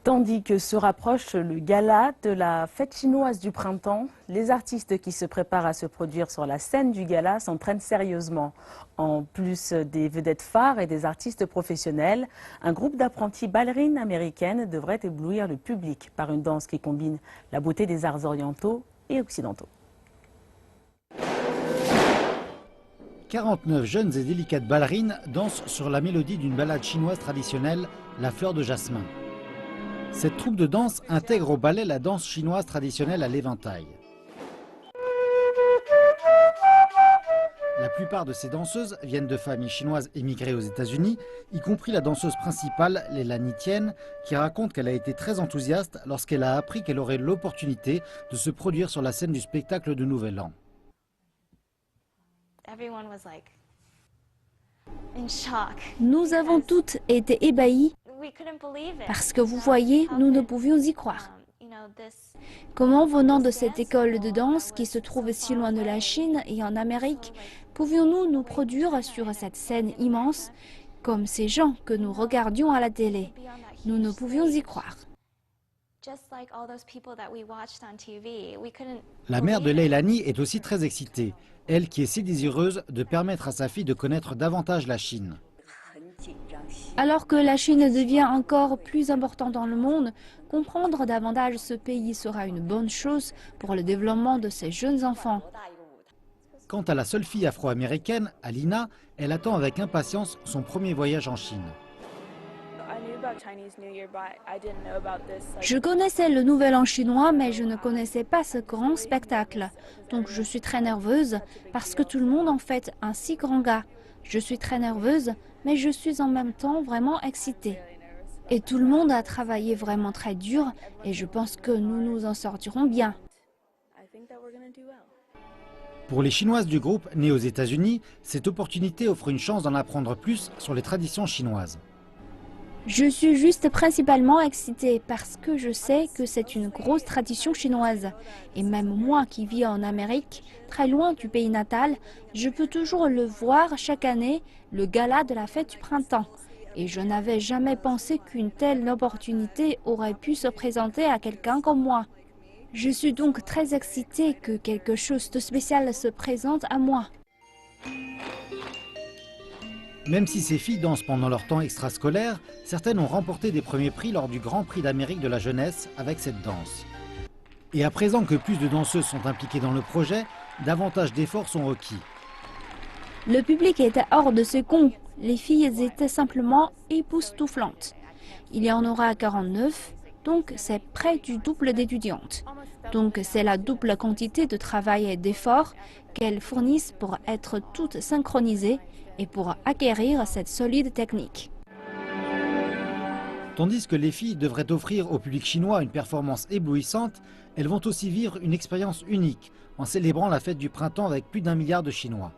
Tandis que se rapproche le gala de la fête chinoise du printemps, les artistes qui se préparent à se produire sur la scène du gala s'entraînent sérieusement. En plus des vedettes phares et des artistes professionnels, un groupe d'apprenties ballerines américaines devrait éblouir le public par une danse qui combine la beauté des arts orientaux et occidentaux. 49 jeunes et délicates ballerines dansent sur la mélodie d'une ballade chinoise traditionnelle, La fleur de jasmin. Cette troupe de danse intègre au ballet la danse chinoise traditionnelle à l'éventail. La plupart de ces danseuses viennent de familles chinoises émigrées aux États-Unis, y compris la danseuse principale, Leilani Tien, qui raconte qu'elle a été très enthousiaste lorsqu'elle a appris qu'elle aurait l'opportunité de se produire sur la scène du spectacle de Nouvel An. Nous avons toutes été ébahis parce que vous voyez, nous ne pouvions y croire. Comment, venant de cette école de danse qui se trouve si loin de la Chine et en Amérique, pouvions-nous nous produire sur cette scène immense comme ces gens que nous regardions à la télé? Nous ne pouvions y croire. La mère de Leilani est aussi très excitée, elle qui est si désireuse de permettre à sa fille de connaître davantage la Chine. Alors que la Chine devient encore plus importante dans le monde, comprendre davantage ce pays sera une bonne chose pour le développement de ces jeunes enfants. Quant à la seule fille afro-américaine, Alina, elle attend avec impatience son premier voyage en Chine. Je connaissais le Nouvel An chinois, mais je ne connaissais pas ce grand spectacle. Donc je suis très nerveuse parce que tout le monde en fait un si grand gars. Je suis très nerveuse, mais je suis en même temps vraiment excitée. Et tout le monde a travaillé vraiment très dur et je pense que nous nous en sortirons bien. Pour les Chinoises du groupe nées aux États-Unis, cette opportunité offre une chance d'en apprendre plus sur les traditions chinoises. Je suis juste principalement excitée parce que je sais que c'est une grosse tradition chinoise. Et même moi qui vis en Amérique, très loin du pays natal, je peux toujours le voir chaque année, le gala de la fête du printemps. Et je n'avais jamais pensé qu'une telle opportunité aurait pu se présenter à quelqu'un comme moi. Je suis donc très excitée que quelque chose de spécial se présente à moi. Même si ces filles dansent pendant leur temps extrascolaire, certaines ont remporté des premiers prix lors du Grand Prix d'Amérique de la jeunesse avec cette danse. Et à présent que plus de danseuses sont impliquées dans le projet, davantage d'efforts sont requis. Le public était hors de ce con. Les filles étaient simplement époustouflantes. Il y en aura 49, donc c'est près du double d'étudiantes. Donc c'est la double quantité de travail et d'efforts qu'elles fournissent pour être toutes synchronisées et pour acquérir cette solide technique. Tandis que les filles devraient offrir au public chinois une performance éblouissante, elles vont aussi vivre une expérience unique en célébrant la fête du printemps avec plus d'1 milliard de Chinois.